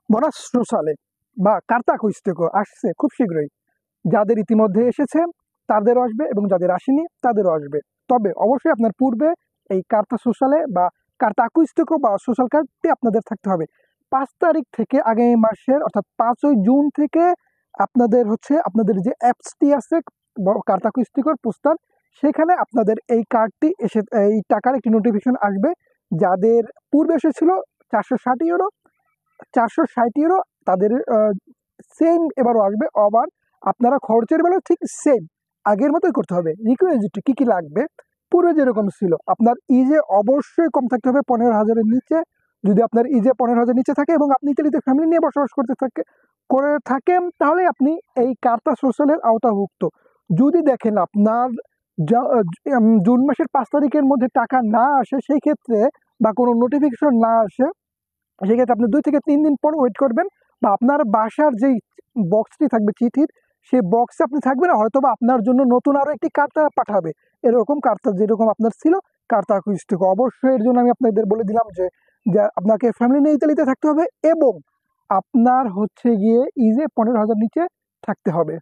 Bonus সোশ্যালে বা কার্তা কুইস্তেকো আসছে খুব শীঘ্রই। যাদের ইতিমধ্যে এসেছে তাদেরও আসবে এবং যাদের আসেনি তাদেরও আসবে। তবে অবশ্যই আপনার পূর্বে এই কার্তা সোশ্যালে বা কার্তা কুইস্তেকো বা সোশ্যাল কার্ডটি আপনাদের থাকতে হবে। 5 তারিখ থেকে আগামী মাসের অর্থাৎ 5ই জুন থেকে আপনাদের হচ্ছে আপনাদের যে অ্যাপসটি আছে কার্তা কুইস্তেকোর পোস্টার, সেখানে আপনাদের এই কার্ডটি এসে এই টাকার একটি নোটিফিকেশন আসবে। যাদের পূর্বে এসেছিল 460 ইউরো, 460 ইউরো তাদের সেম এবারও আসবে। আবার আপনারা খরচের বেলা ঠিক সেম আগের মতোই করতে হবে। রিকোয়েস্ট কী কী লাগবে পূর্বে যেরকম ছিল, আপনার ইজে অবশ্যই কম থাকতে হবে 15,000-এর নিচে। যদি আপনার ইজে 15,000 নিচে থাকে এবং আপনি ইতালিতে ফ্যামিলি নিয়ে বসবাস করে থাকেন, তাহলে আপনি এই কার্তা সোশ্যালের আওতাভুক্ত। যদি দেখেন আপনার জুন মাসের 5 তারিখের মধ্যে টাকা না আসে, সেই ক্ষেত্রে বা কোনো নোটিফিকেশন না আসে, সেক্ষেত্রে আপনি 2 থেকে 3 দিন পর ওয়েট করবেন। বা আপনার বাসার যেই বক্সটি থাকবে চিঠির, সেই বক্সে আপনি থাকবেন, হয়তো বা আপনার জন্য নতুন আরও একটি কার্তা পাঠাবে। এরকম কার্তা যেরকম আপনার ছিল কার্তা কুইস্টেকো। অবশ্যই এর জন্য আমি আপনাদের বলে দিলাম যে আপনাকে ফ্যামিলি নিয়ে ইতালিতে থাকতে হবে এবং আপনার হচ্ছে গিয়ে ইজে 15,000 নিচে থাকতে হবে।